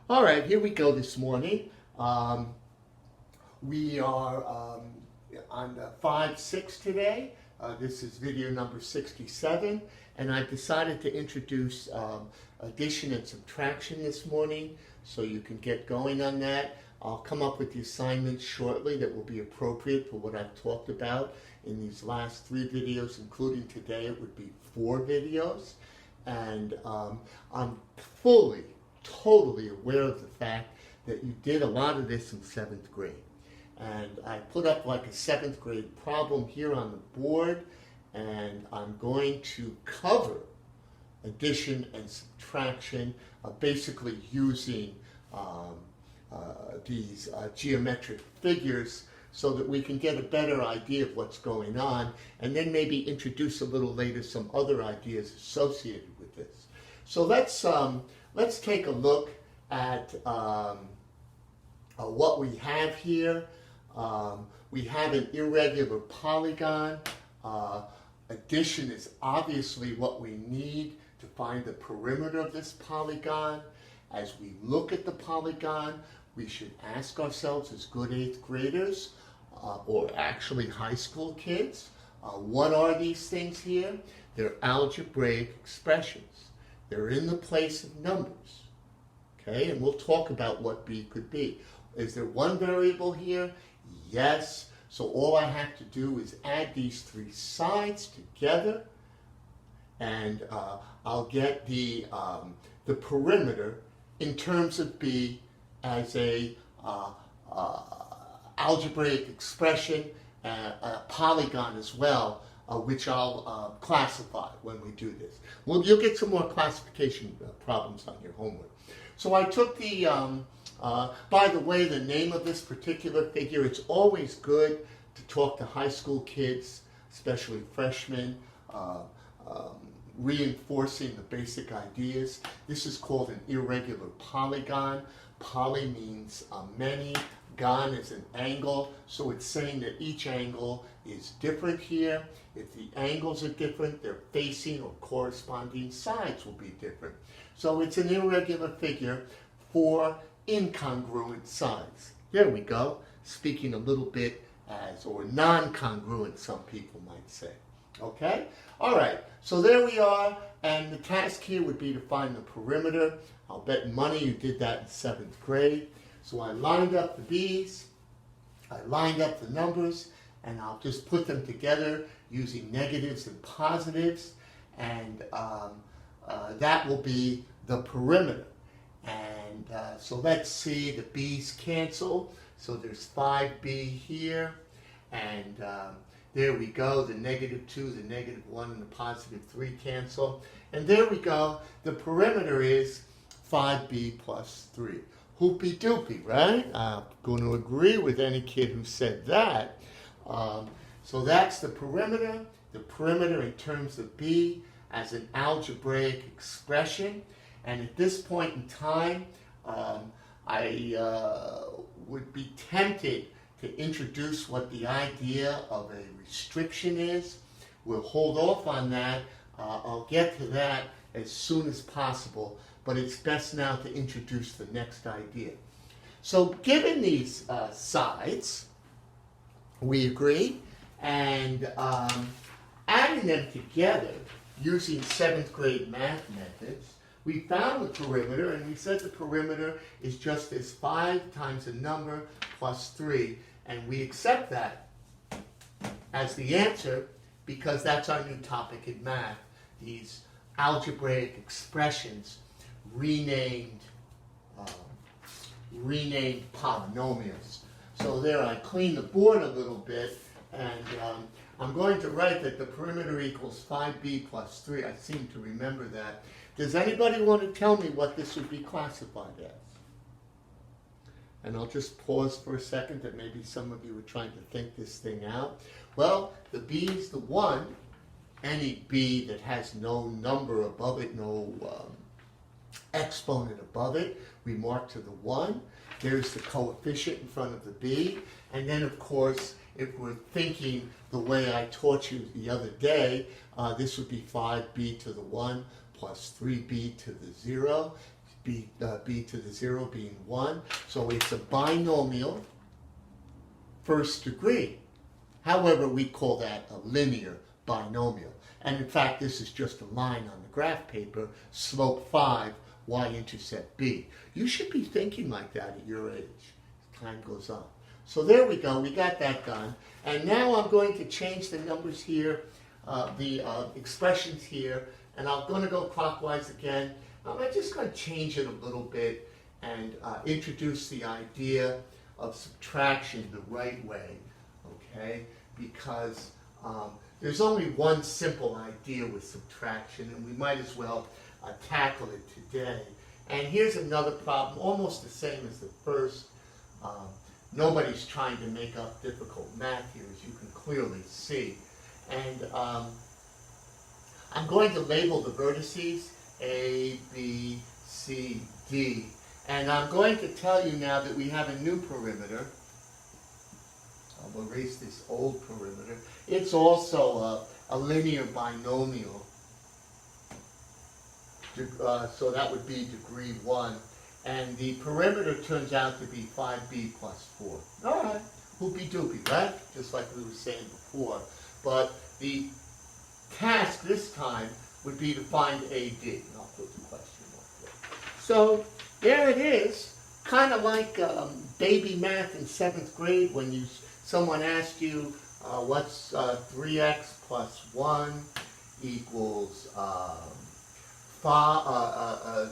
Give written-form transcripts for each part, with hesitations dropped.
All right, here we go this morning. We are on 5-6 today. This is video number 67, and I decided to introduce addition and subtraction this morning so you can get going on that. I'll come up with the assignments shortly that will be appropriate for what I've talked about in these last 3 videos, including today. It would be 4 videos, and I'm totally aware of the fact that you did a lot of this in 7th grade. And I put up like a 7th grade problem here on the board, and I'm going to cover addition and subtraction, basically using these geometric figures so that we can get a better idea of what's going on, and then maybe introduce a little later some other ideas associated with this. So let's take a look at what we have here. We have an irregular polygon. Addition is obviously what we need to find the perimeter of this polygon. As we look at the polygon, we should ask ourselves as good 8th graders, or actually high school kids, what are these things here? They're algebraic expressions. They're in the place of numbers, okay? And we'll talk about what b could be. Is there one variable here? Yes. So all I have to do is add these 3 sides together, and I'll get the perimeter in terms of b as a algebraic expression, a polygon as well, which I'll classify when we do this. Well, you'll get some more classification problems on your homework. So I took the, by the way, the name of this particular figure, it's always good to talk to high school kids, especially freshmen, reinforcing the basic ideas. This is called an irregular polygon. Poly means many. Gon is an angle, so it's saying that each angle is different here. If the angles are different, their facing or corresponding sides will be different. So it's an irregular figure for incongruent sides. There we go. Speaking a little bit as, or non-congruent, some people might say. Okay? All right. So there we are, and the task here would be to find the perimeter. I'll bet money you did that in 7th grade. So I lined up the b's, I lined up the numbers, and I'll just put them together using negatives and positives, and that will be the perimeter. And so let's see, the b's cancel. So there's 5b here, and there we go. The -2, the -1, and the +3 cancel. And there we go. The perimeter is 5b plus 3. Hoopy doopy, right? I'm going to agree with any kid who said that. So that's the perimeter. The perimeter in terms of b as an algebraic expression. And at this point in time, I would be tempted to introduce what the idea of a restriction is. We'll hold off on that. I'll get to that as soon as possible, but it's best now to introduce the next idea. So given these sides, we agree, and adding them together using 7th grade math methods, we found the perimeter, and we said the perimeter is just as 5 times a number plus 3, and we accept that as the answer because that's our new topic in math, these algebraic expressions renamed polynomials. So there, I cleaned the board a little bit, and I'm going to write that the perimeter equals 5b plus 3. I seem to remember that. Does anybody want to tell me what this would be classified as? And I'll just pause for a second, that maybe some of you are trying to think this thing out. Well, the b is the 1. Any b that has no number above it, no exponent above it, we mark to the 1. There's the coefficient in front of the b. And then, of course, if we're thinking the way I taught you the other day, this would be 5b to the 1 plus 3b to the 0. b to the 0 being 1. So it's a binomial first degree. However, we call that a linear binomial. And in fact, this is just a line on the graph paper, slope 5, y-intercept b. You should be thinking like that at your age. Time goes on. So there we go, we got that done. And now I'm going to change the numbers here, the expressions here, and I'm going to go clockwise again. I'm just going to change it a little bit and introduce the idea of subtraction the right way, okay? Because there's only one simple idea with subtraction, and we might as well tackle it today. And here's another problem, almost the same as the first. Nobody's trying to make up difficult math here, as you can clearly see. And I'm going to label the vertices A, B, C, D. And I'm going to tell you now that we have a new perimeter. I'll erase this old perimeter. It's also a linear binomial. So that would be degree 1. And the perimeter turns out to be 5b plus 4. All right, whoopie-doopie, right? Just like we were saying before. But the task this time would be to find AD. And I'll put the question mark there. So there it is, kind of like baby math in 7th grade when someone asked you what's 3x plus 1 equals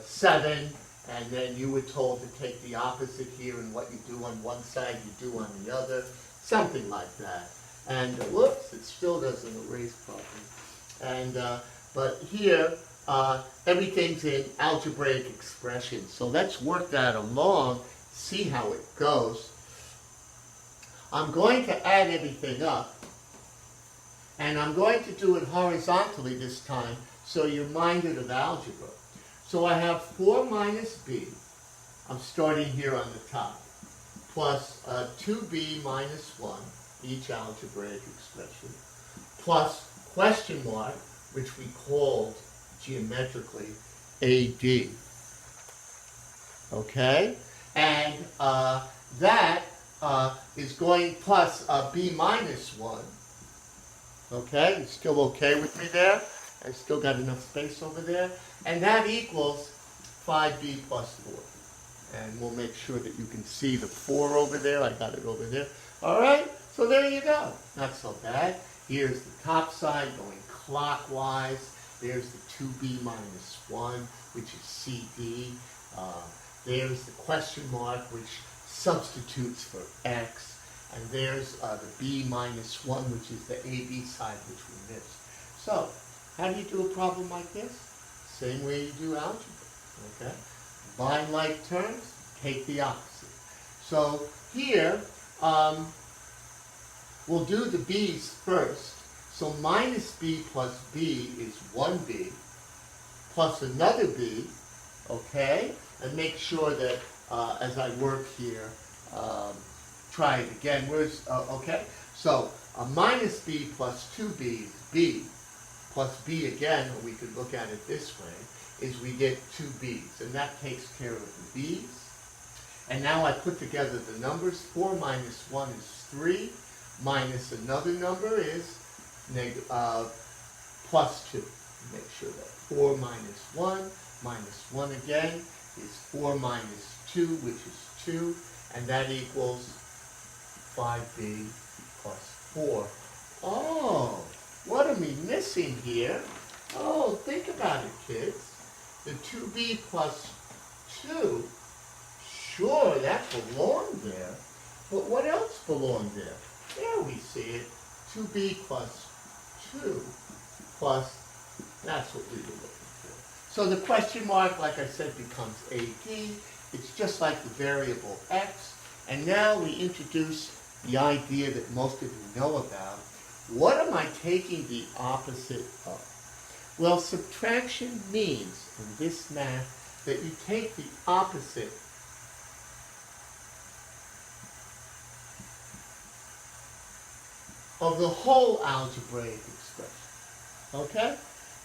7, and then you were told to take the opposite here, and what you do on one side you do on the other, something like that. And whoops, it still doesn't erase properly. And but here everything's in algebraic expressions. So let's work that along, see how it goes. I'm going to add everything up, and I'm going to do it horizontally this time, so you're minded of algebra. So I have 4 minus b, I'm starting here on the top, plus 2b minus 1, each algebraic expression, plus question mark, which we called geometrically AD. Okay? And that is going plus b minus 1. Okay? You still okay with me there? I still got enough space over there. And that equals 5b plus 4. And we'll make sure that you can see the 4 over there. I got it over there. All right? So there you go. Not so bad. Here's the top side going clockwise. There's the 2b minus 1, which is CD. There's the question mark, which substitutes for x. And there's the b minus 1, which is the AB side, which we missed. So, how do you do a problem like this? Same way you do algebra, okay? Combine like terms, take the opposite. So here, we'll do the b's first. So minus b plus b is 1b, plus another b, okay? And make sure that as I work here, try it again. Where's, okay? So minus b plus 2b is b. Plus b again, or we could look at it this way, is we get 2 b's, and that takes care of the b's. And now I put together the numbers. 4 minus 1 is 3, minus another number is plus 2. Make sure that 4 minus 1 again is 4 minus 2, which is 2, and that equals 5b plus 4. Oh! What are we missing here? Oh, think about it, kids. The 2b plus 2, sure, that belonged there. But what else belonged there? There we see it. 2b plus 2 plus, that's what we were looking for. So the question mark, like I said, becomes AD. It's just like the variable x. And now we introduce the idea that most of you know about. What am I taking the opposite of? Well, subtraction means, in this math, that you take the opposite of the whole algebraic expression. Okay?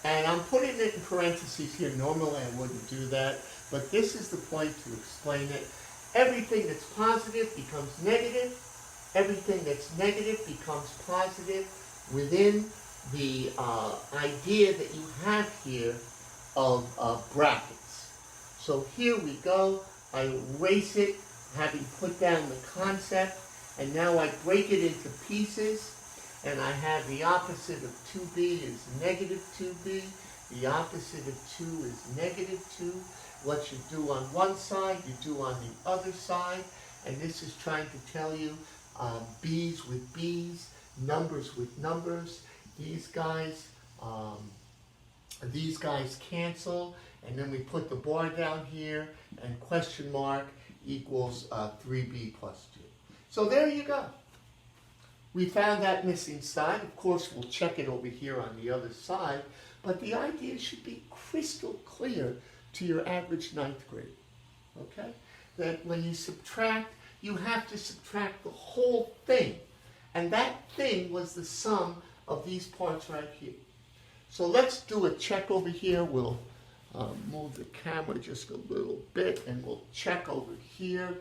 And I'm putting it in parentheses here. Normally I wouldn't do that, But this is the point to explain it. Everything that's positive becomes negative. Everything that's negative becomes positive within the idea that you have here of brackets. So here we go. I erase it, having put down the concept, and now I break it into pieces, and I have the opposite of 2b is negative 2b. The opposite of 2 is negative 2. What you do on one side, you do on the other side, and this is trying to tell you b's with b's, numbers with numbers. These guys cancel, and then we put the bar down here, and question mark equals 3b plus 2. So there you go. We found that missing side. Of course, we'll check it over here on the other side, but the idea should be crystal clear to your average 9th grade, okay? That when you subtract, you have to subtract the whole thing. And that thing was the sum of these parts right here. So let's do a check over here. We'll move the camera just a little bit, and we'll check over here.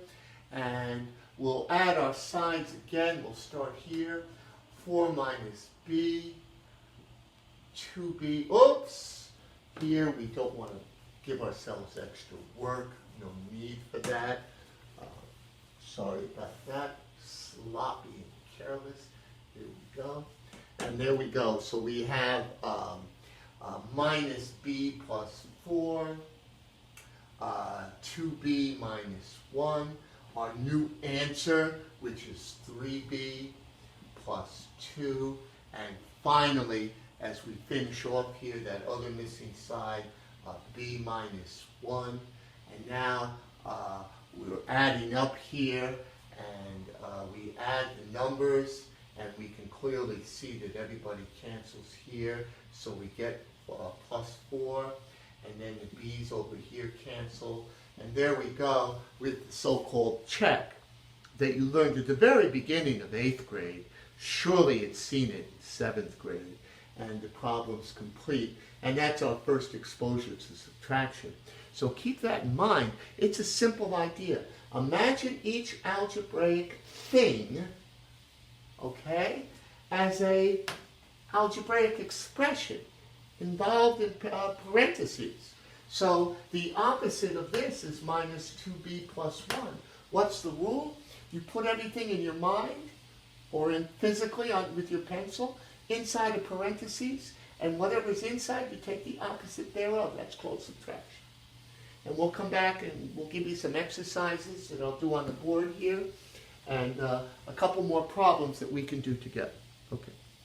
And we'll add our sides again. We'll start here. 4 minus b, 2b. Oops! Here we don't want to give ourselves extra work. No need for that. Sorry about that. Sloppy and careless. Here we go. And there we go. So we have minus b plus 4, 2b minus 1. Our new answer, which is 3b plus 2. And finally, as we finish off here, that other missing side, b minus 1. And now we're adding up here, and we add the numbers, and we can clearly see that everybody cancels here. So we get plus 4, and then the b's over here cancel. And there we go with the so-called check that you learned at the very beginning of 8th grade. Surely it's seen it in 7th grade, and the problem's complete. And that's our first exposure to subtraction. So keep that in mind. It's a simple idea. Imagine each algebraic thing, okay, as a algebraic expression involved in parentheses. So the opposite of this is minus 2b plus 1. What's the rule? You put everything in your mind or physically with your pencil inside of parentheses, and whatever's inside, you take the opposite thereof. That's called subtraction. And we'll come back and we'll give you some exercises that I'll do on the board here, and a couple more problems that we can do together. Okay.